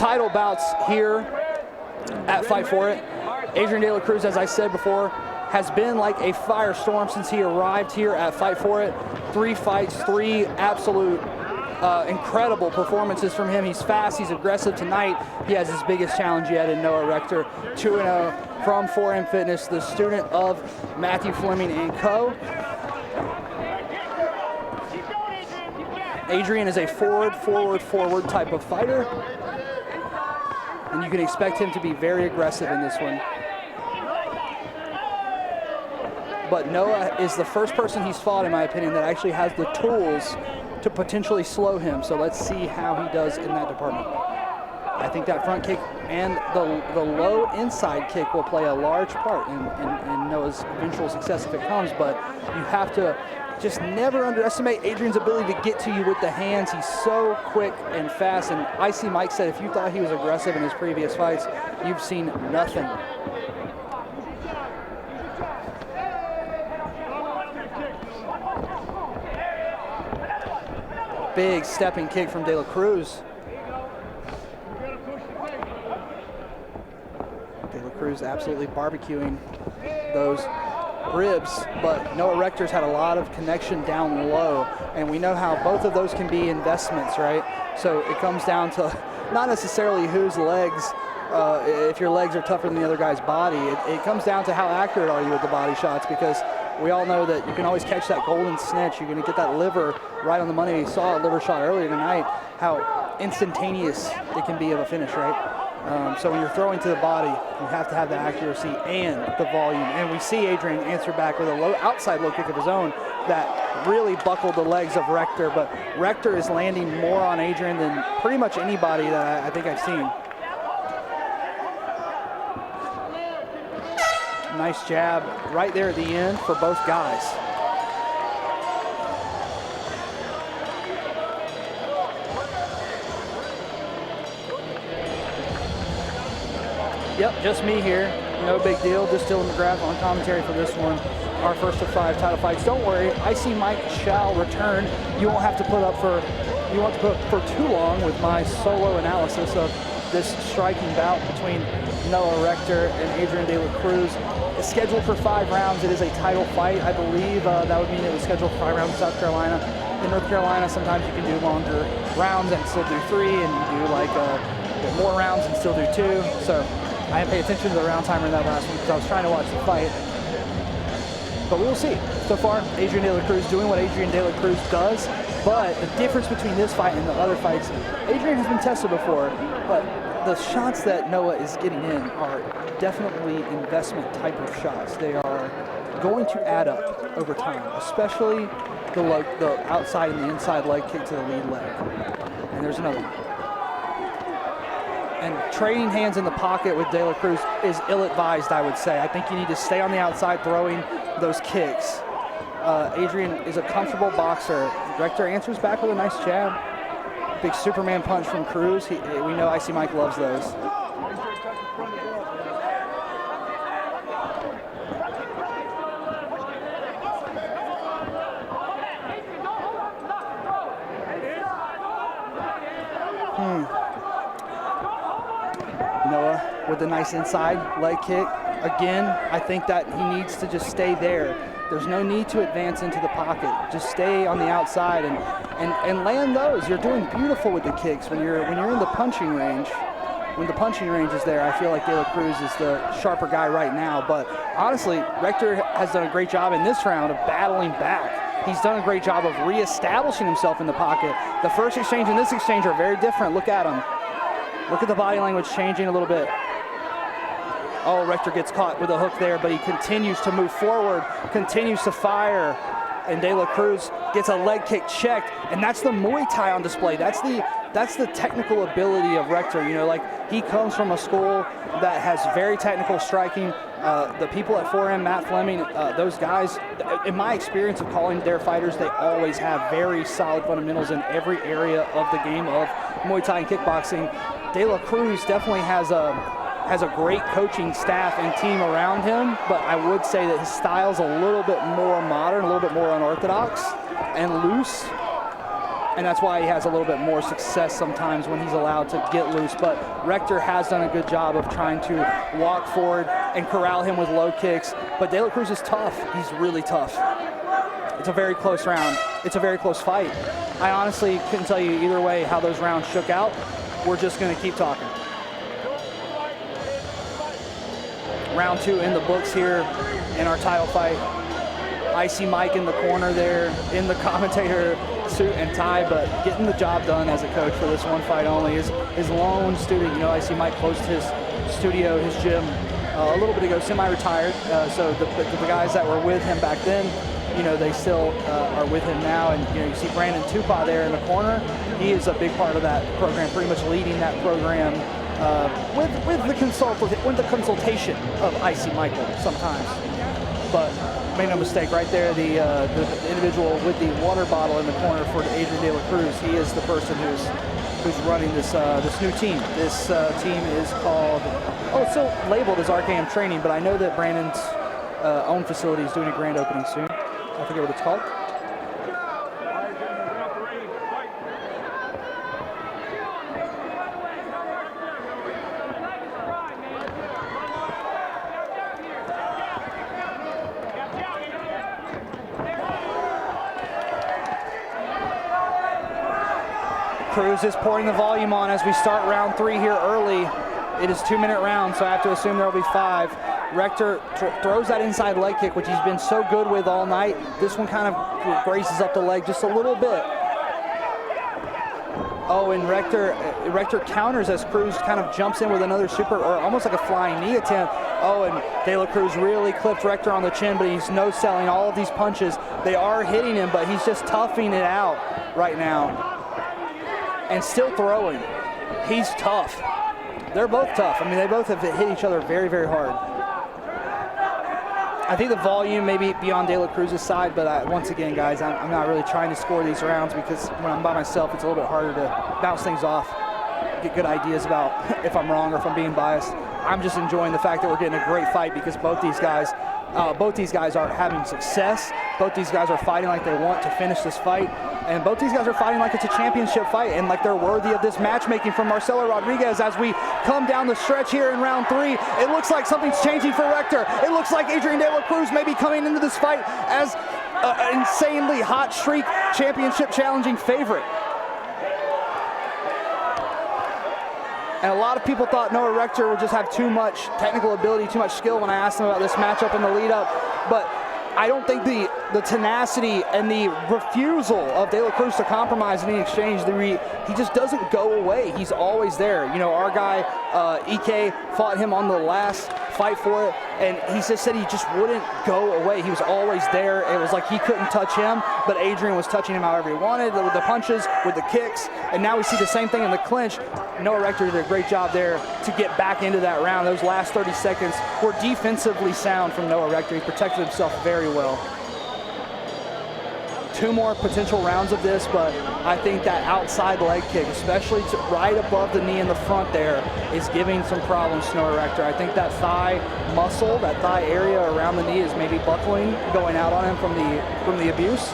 title bouts here at Fight For It. Adrian De La Cruz, as I said before, has been like a firestorm since he arrived here at Fight For It. 3 fights, 3 absolute incredible performances from him. He's fast, he's aggressive. Tonight, he has his biggest challenge yet in Noah Rector. 2-0 from 4M Fitness, the student of Matthew Fleming and Co. Adrian is a forward type of fighter, and you can expect him to be very aggressive in this one. But Noah is the first person he's fought, in my opinion, that actually has the tools to potentially slow him. So let's see how he does in that department. I think that front kick and the low inside kick will play a large part in Noah's eventual success if it comes, but you have to just never underestimate Adrian's ability to get to you with the hands. He's so quick and fast, and Icy Mike said if you thought he was aggressive in his previous fights, you've seen nothing. Big stepping kick from De La Cruz. De La Cruz absolutely barbecuing those ribs, but Noah Rector's had a lot of connection down low, and we know how both of those can be investments, right? So it comes down to not necessarily whose legs, if your legs are tougher than the other guy's body, it comes down to how accurate are you with the body shots, because we all know that you can always catch that golden snitch. You're going to get that liver right on the money. We saw a liver shot earlier tonight, how instantaneous it can be of a finish, right? So when you're throwing to the body, you have to have the accuracy and the volume. And we see Adrian answer back with a outside low kick of his own that really buckled the legs of Rector. But Rector is landing more on Adrian than pretty much anybody that I think I've seen. Nice jab right there at the end for both guys. Yep, just me here. No big deal. Just Dylan McGrath on commentary for this one. Our first of 5 title fights. Don't worry, Icy Mike shall return. You won't have to put up for too long with my solo analysis of this striking bout between Noah Rector and Adrian De La Cruz. It's scheduled for 5 rounds. It is a title fight. I believe that would mean it was scheduled for 5 rounds in South Carolina. In North Carolina, sometimes you can do longer rounds and still do 3, and you do like more rounds and still do 2. So I didn't pay attention to the round timer in that last one because I was trying to watch the fight. But we will see. So far, Adrian De La Cruz doing what Adrian De La Cruz does. But the difference between this fight and the other fights, Adrian has been tested before, but the shots that Noah is getting in are definitely investment type of shots. They are going to add up over time, especially the outside and the inside leg kick to the lead leg. And there's another one. And trading hands in the pocket with De La Cruz is ill-advised, I would say. I think you need to stay on the outside throwing those kicks. Adrian is a comfortable boxer. Rector answers back with a nice jab. Big Superman punch from Cruz. We know Icy Mike loves those. Noah with a nice inside leg kick. Again, I think that he needs to just stay there. There's no need to advance into the pocket. Just stay on the outside and land those. You're doing beautiful with the kicks when you're in the punching range. When the punching range is there, I feel like De La Cruz is the sharper guy right now. But honestly, Rector has done a great job in this round of battling back. He's done a great job of reestablishing himself in the pocket. The first exchange and this exchange are very different. Look at him. Look at the body language changing a little bit. Oh, Rector gets caught with a hook there, but he continues to move forward, continues to fire, and De La Cruz gets a leg kick checked, and that's the Muay Thai on display. That's the technical ability of Rector. You know, like, he comes from a school that has very technical striking. The people at 4M, Matt Fleming, those guys, in my experience of calling their fighters, they always have very solid fundamentals in every area of the game of Muay Thai and kickboxing. De La Cruz definitely has a great coaching staff and team around him, but I would say that his style's a little bit more modern, a little bit more unorthodox and loose. and that's why he has a little bit more success sometimes when he's allowed to get loose. But Rector has done a good job of trying to walk forward and corral him with low kicks. But De La Cruz is tough. He's really tough. It's a very close round. It's a very close fight. I honestly couldn't tell you either way how those rounds shook out. We're just going to keep talking. Round 2 in the books here in our title fight. Icy Mike in the corner there, in the commentator suit and tie, but getting the job done as a coach for this one fight only. His lone student, you know, Icy Mike closed his studio, his gym a little bit ago, semi-retired. So the guys that were with him back then, you know, they still are with him now. And, you know, you see Brandon Tupa there in the corner. He is a big part of that program, pretty much leading that program with the consultation of Icy Michael sometimes. But made no mistake, right there, the individual with the water bottle in the corner for Adrian De La Cruz, he is the person who's running this new team. This team is called, it's still labeled as RKM Training, but I know that Brandon's own facility is doing a grand opening soon. I forget what it's called. Cruz is pouring the volume on as we start round 3 here early. It is 2-minute round, so I have to assume there will be 5. Rector throws that inside leg kick, which he's been so good with all night. This one kind of graces up the leg just a little bit. Oh, and Rector counters as Cruz kind of jumps in with another super, or almost like a flying knee attempt. Oh, and De La Cruz really clipped Rector on the chin, but he's no-selling all of these punches. They are hitting him, but he's just toughing it out right now. And still throwing. He's tough. They're both tough. I mean, they both have hit each other very, very hard. I think the volume may be beyond De La Cruz's side, but once again, guys, I'm not really trying to score these rounds because when I'm by myself, it's a little bit harder to bounce things off, get good ideas about if I'm wrong or if I'm being biased. I'm just enjoying the fact that we're getting a great fight because both these guys are having success. Both these guys are fighting like they want to finish this fight. And both these guys are fighting like it's a championship fight and like they're worthy of this matchmaking from Marcelo Rodriguez as we come down the stretch here in round 3. It looks like something's changing for Rector. It looks like Adrian De La Cruz may be coming into this fight as an insanely hot streak championship challenging favorite. And a lot of people thought Noah Rector would just have too much technical ability, too much skill when I asked him about this matchup in the lead up. But I don't think the tenacity and the refusal of De La Cruz to compromise in the exchange, he just doesn't go away. He's always there. You know, our guy, EK, fought him on the last fight for it, and he just said he just wouldn't go away. He was always there. It was like he couldn't touch him, but Adrian was touching him however he wanted, with the punches, with the kicks, and now we see the same thing in the clinch. Noah Rector did a great job there to get back into that round. Those last 30 seconds were defensively sound from Noah Rector. He protected himself very well. 2 more potential rounds of this, but I think that outside leg kick, especially right above the knee in the front there, is giving some problems to Noah Rector. I think that thigh muscle, that thigh area around the knee is maybe buckling, going out on him from the abuse.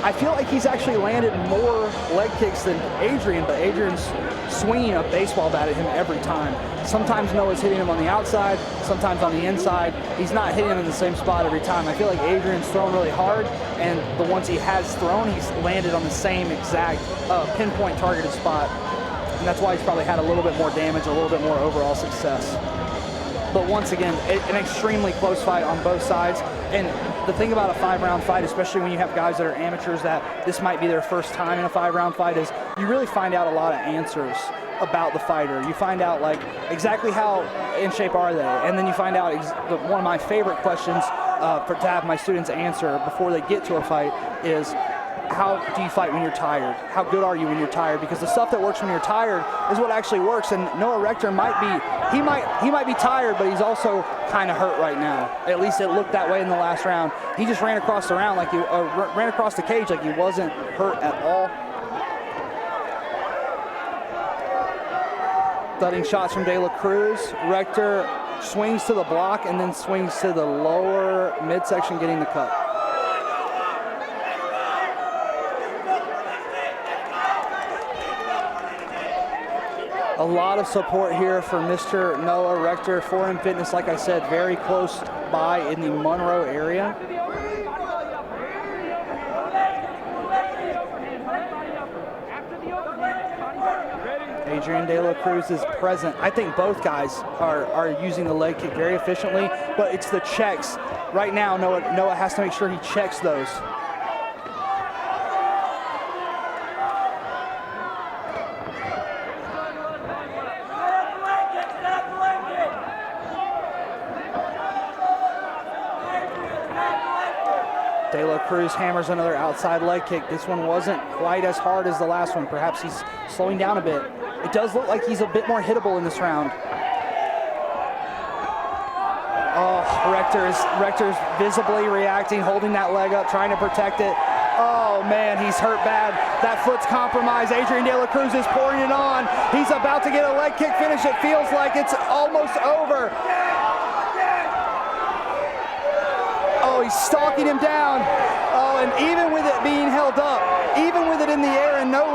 I feel like he's actually landed more leg kicks than Adrian, but Adrian's swinging a baseball bat at him every time. Sometimes Noah's hitting him on the outside, sometimes on the inside. He's not hitting him in the same spot every time. I feel like Adrian's thrown really hard, and the ones he has thrown, he's landed on the same exact pinpoint targeted spot. And that's why he's probably had a little bit more damage, a little bit more overall success. But once again, an extremely close fight on both sides. And the thing about a 5-round fight, especially when you have guys that are amateurs that this might be their first time in a 5-round fight, is you really find out a lot of answers about the fighter. You find out like exactly how in shape are they, and then you find out one of my favorite questions to have my students answer before they get to a fight is, how do you fight when you're tired? How good are you when you're tired? Because the stuff that works when you're tired is what actually works. And Noah Rector might be tired, but he's also kind of hurt right now. At least it looked that way in the last round. He just ran across the round like ran across the cage like he wasn't hurt at all. Thudding shots from De La Cruz. Rector swings to the block and then swings to the lower midsection, getting the cut. A lot of support here for Mr. Noah Rector. 4M Fitness, like I said, very close by in the Monroe area. Adrian De La Cruz is present. I think both guys are using the leg kick very efficiently, but it's the checks. Right now, Noah has to make sure he checks those. De La Cruz hammers another outside leg kick. This one wasn't quite as hard as the last one. Perhaps he's slowing down a bit. It does look like he's a bit more hittable in this round. Oh, Rector's visibly reacting, holding that leg up, trying to protect it. Oh man, he's hurt bad. That foot's compromised. Adrian De La Cruz is pouring it on. He's about to get a leg kick finish. It feels like it's almost over. Oh, he's stalking him down. Oh, and even with it being held up, even with it in the air and no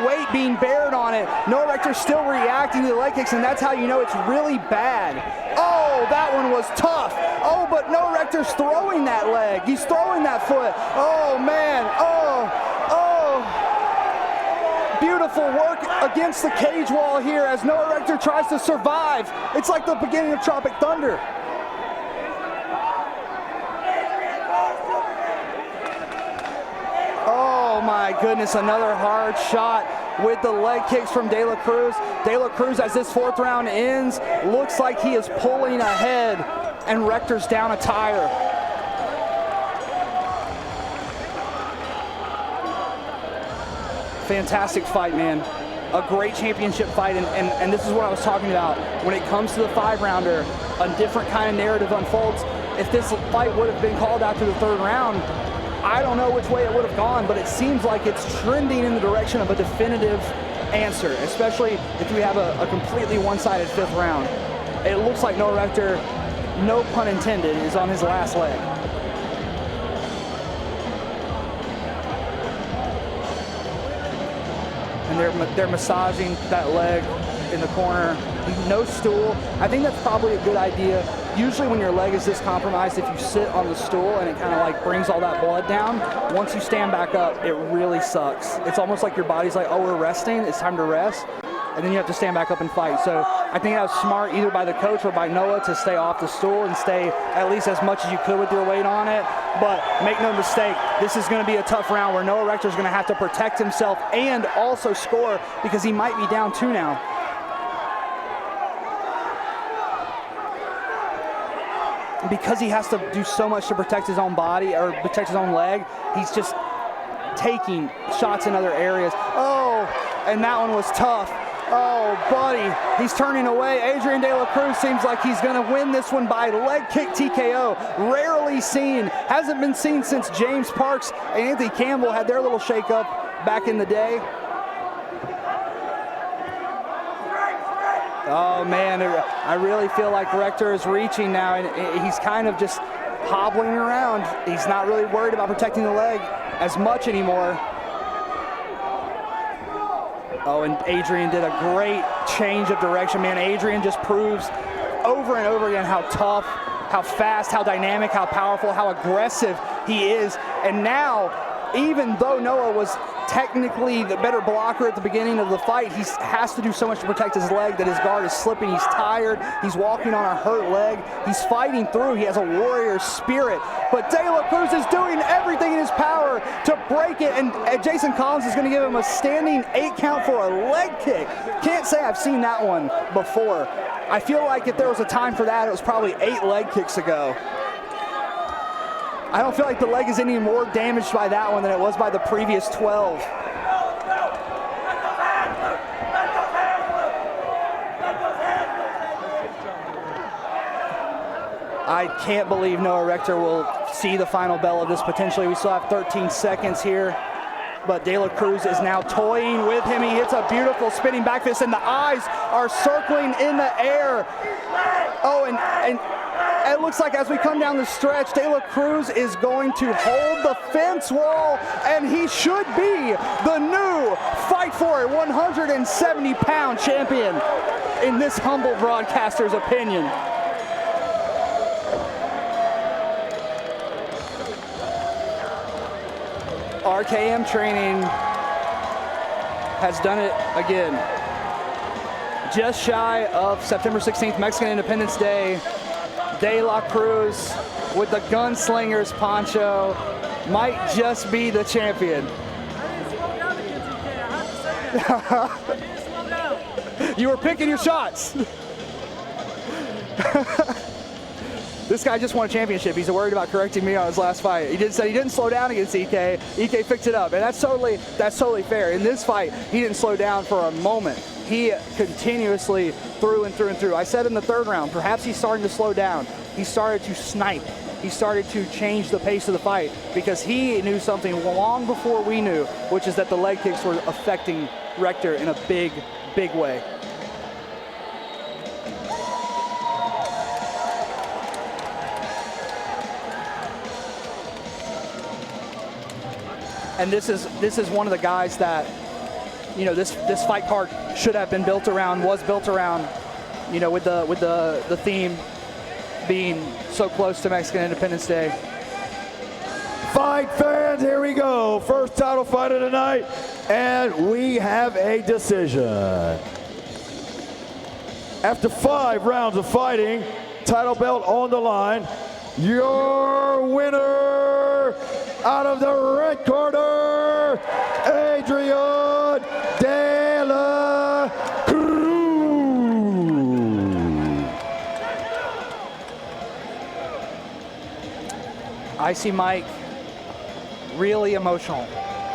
weight being bared on it, Noah Rector's still reacting to the leg kicks, and that's how you know it's really bad. Oh, that one was tough. Oh, but Noah Rector's throwing that leg. He's throwing that foot. Oh, man. Oh. Beautiful work against the cage wall here as Noah Rector tries to survive. It's like the beginning of Tropic Thunder. Oh my goodness, another hard shot with the leg kicks from De La Cruz. De La Cruz, as this fourth round ends, looks like he is pulling ahead, and Rector's down a tire. Fantastic fight, man. A great championship fight, and this is what I was talking about. When it comes to the 5-rounder, a different kind of narrative unfolds. If this fight would have been called after the 3rd round, I don't know which way it would have gone, but it seems like it's trending in the direction of a definitive answer, especially if we have a completely one-sided 5th round. It looks like Noah Rector, no pun intended, is on his last leg. And they're massaging that leg in the corner. No stool. I think that's probably a good idea. Usually when your leg is this compromised, if you sit on the stool and it kind of like brings all that blood down, once you stand back up, it really sucks. It's almost like your body's like, oh, we're resting, it's time to rest, and then you have to stand back up and fight. So I think that was smart either by the coach or by Noah to stay off the stool and stay at least as much as you could with your weight on it. But make no mistake, this is going to be a tough round where Noah Rector is going to have to protect himself and also score because he might be down 2 now. Because he has to do so much to protect his own body or protect his own leg, he's just taking shots in other areas. Oh, and that one was tough. Oh, buddy, he's turning away. Adrian De La Cruz seems like he's going to win this one by leg kick TKO. Rarely seen, hasn't been seen since James Parks and Anthony Campbell had their little shake-up back in the day. Oh man, I really feel like Rector is reaching now, and he's kind of just hobbling around. He's not really worried about protecting the leg as much anymore. Oh, and Adrian did a great change of direction, man. Adrian just proves over and over again how tough, how fast, how dynamic, how powerful, how aggressive he is. And now, even though Noah was technically the better blocker at the beginning of the fight, he has to do so much to protect his leg that his guard is slipping. He's tired. He's walking on a hurt leg. He's fighting through. He has a warrior spirit. But De La Cruz is doing everything in his power to break it, and Jason Collins is going to give him a standing 8 count for a leg kick. Can't say I've seen that one before. I feel like if there was a time for that, it was probably 8 leg kicks ago. I don't feel like the leg is any more damaged by that one than it was by the previous 12. I can't believe Noah Rector will see the final bell of this potentially. We still have 13 seconds here, but De La Cruz is now toying with him. He hits a beautiful spinning back fist, and the eyes are circling in the air. Oh, and it looks like as we come down the stretch, De La Cruz is going to hold the fence wall, and he should be the new fight fight for a 170-pound champion, in this humble broadcaster's opinion. RKM training has done it again. Just shy of September 16th, Mexican Independence Day, De La Cruz with the gunslinger's poncho might just be the champion. You were picking your shots. This guy just won a championship. He's worried about correcting me on his last fight. He did say he didn't slow down against EK. EK picked it up, and that's totally fair. In this fight, he didn't slow down for a moment. He continuously threw and threw and threw. I said in the third round, perhaps he's starting to slow down. He started to snipe. He started to change the pace of the fight because he knew something long before we knew, which is that the leg kicks were affecting Rector in a big, big way. And this is one of the guys that, you know, this fight card should have been built around, was built around, you know, with the theme being so close to Mexican Independence Day. Fight fans, here we go. First title fight of the night, and we have a decision. After 5 rounds of fighting, title belt on the line, your winner out of the red corner, Adrian De La Cruz. I see Mike really emotional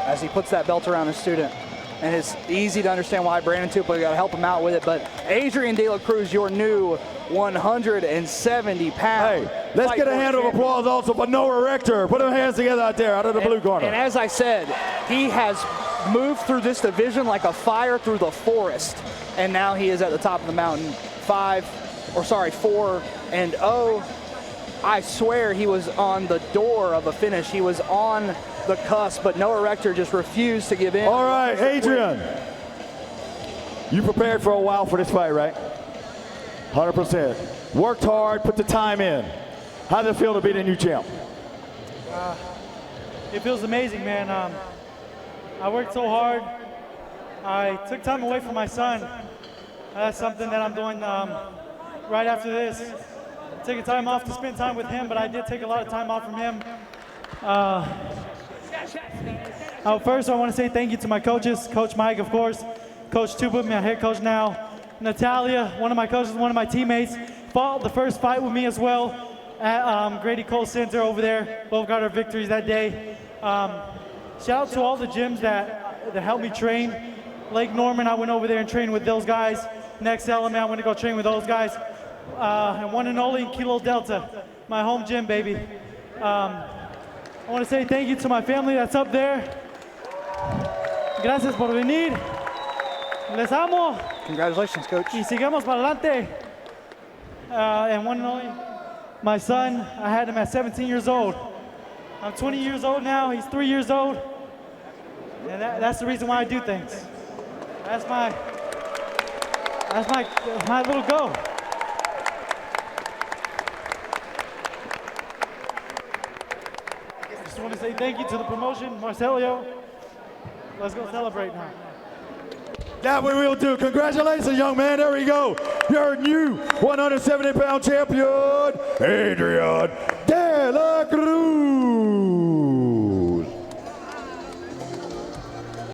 as he puts that belt around his student. And it's easy to understand why Brandon Tupelo got to help him out with it. But Adrian De La Cruz, your new 170-pound. Hey, let's get a hand of applause also for Noah Rector. Put their hands together out there, out of the blue corner. And as I said, he has moved through this division like a fire through the forest. And now he is at the top of the mountain, 4-0. I swear he was on the door of a finish. He was on the cusp, but Noah Rector just refused to give in. All right, Adrian, you prepared for a while for this fight, right? 100%. Worked hard, put the time in. How does it feel to be the new champ? It feels amazing, man. I worked so hard. I took time away from my son. That's something that I'm doing right after this. Taking time off to spend time with him, but I did take a lot of time off from him. First, I want to say thank you to my coaches, Coach Mike, of course, Coach Tupa, my head coach now, Natalia, one of my coaches, one of my teammates, fought the first fight with me as well at Grady Cole Center over there. Both got our victories that day. Shout out to all the gyms that helped me train. Lake Norman, I went over there and trained with those guys. Next Element, I went to go train with those guys. And one and only in Kilo Delta, my home gym, baby. I want to say thank you to my family that's up there. Gracias por venir. Les amo. Congratulations, Coach. Y sigamos para adelante. And one and only, my son, I had him at 17 years old. I'm 20 years old now, he's 3 years old. And that's the reason why I do things. That's my little goal. I want to say thank you to the promotion, Marcelio. Let's go celebrate now. That we will do. Congratulations, young man. There we go. Your new 170-pound champion, Adrian De